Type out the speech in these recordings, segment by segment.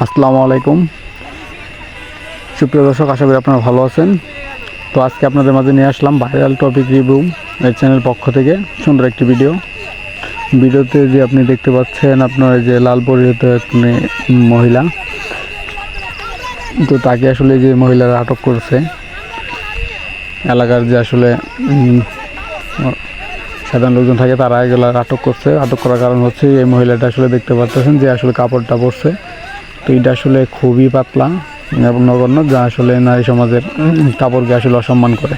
আসসালামু আলাইকুম সুপ্রিয় দর্শক, আশা করি আপনারা ভালো আছেন। তো আজকে আপনাদের মাঝে নিয়ে আসলাম ভাইরাল টপিক রিভিউ এই চ্যানেল পক্ষ থেকে সুন্দর একটি ভিডিওতে যে আপনি দেখতে পাচ্ছেন, আপনার যে লাল পরিহিত একটি মহিলা, তো তাকে আসলে যে মহিলারা আটক করছে, এলাকার যে আসলে সাধারণ লোকজন থাকে তারা এগুলো আটক করছে। আটক করার কারণ হচ্ছে এই মহিলাটা আসলে দেখতে পাচ্ছেন যে আসলে কাপড়টা পরছে, তো এটা আসলে খুবই পাতলা এবং নগণ্য, যা আসলে নারী সমাজের কাপড়কে আসলে অসম্মান করে।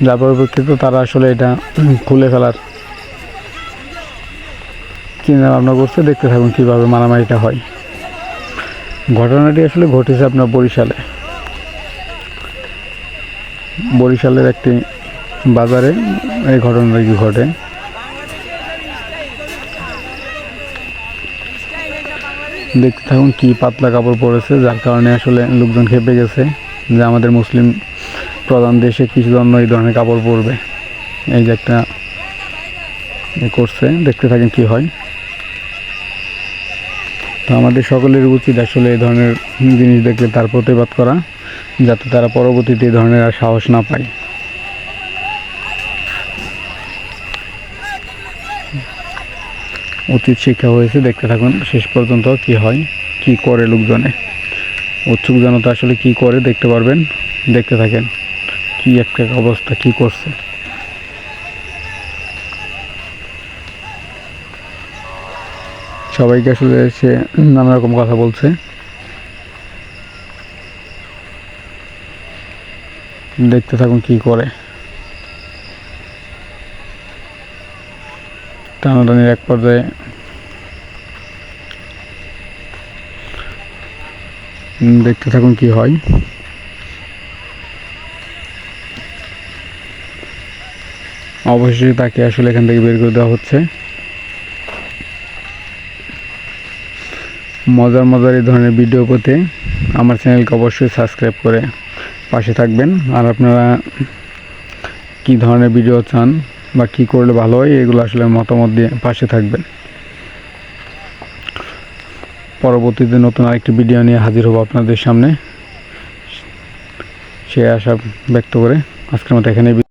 যার পরিপ্রেক্ষিতে তারা আসলে এটা খুলে ফেলার চিন্তা ভাবনা করছে। দেখতে থাকুন কীভাবে মারামারিটা হয়। ঘটনাটি আসলে ঘটেছে আপনার বরিশালের একটি বাজারে এই ঘটনাটি ঘটে। দেখতে থাকুন কি পাতলা কাপড় পরেছে, যার কারণে আসলে লোকজন খেপে গেছে যে আমাদের মুসলিম প্রধান দেশে কিছু জন্য এই ধরনের কাপড় পরবে। এই যে একটা করছে, দেখতে থাকেন কি হয়। তো আমাদের সকলের উচিত আসলে এই ধরনের জিনিস দেখলে তার প্রতিবাদ করা, যাতে তারা পরবর্তীতে এই ধরনের আর সাহস না পায়। উচিত শিক্ষা হয়েছে। দেখতে থাকুন শেষ পর্যন্ত কি হয়, কি করে লোকজনে। উৎসুক জনতা আসলে কি করে দেখতে পারবেন। দেখতে থাকেন কি একটা অবস্থা, কি করছে। সবাইকে আসলে সে নানা রকম কথা বলছে। দেখতে থাকুন কি করে। টানাটানির এক পর্যায়ে দেখতে থাকুন কি হয়। অবশ্যই তাকে আসলে এখান থেকে বের করে দেওয়া হচ্ছে। মজার এই ধরনের ভিডিও পেতে আমার চ্যানেলকে অবশ্যই সাবস্ক্রাইব করে পাশে থাকবেন। আর আপনারা কি ধরনের ভিডিও চান বা কি করলে ভালো হয়, এগুলো আসলে মতামত দিয়ে পাশে থাকবেন। পরবর্তীতে নতুন আরেকটি ভিডিও নিয়ে হাজির হব আপনাদের সামনে, সে আশা ব্যক্ত করে আজকের মতো এখানে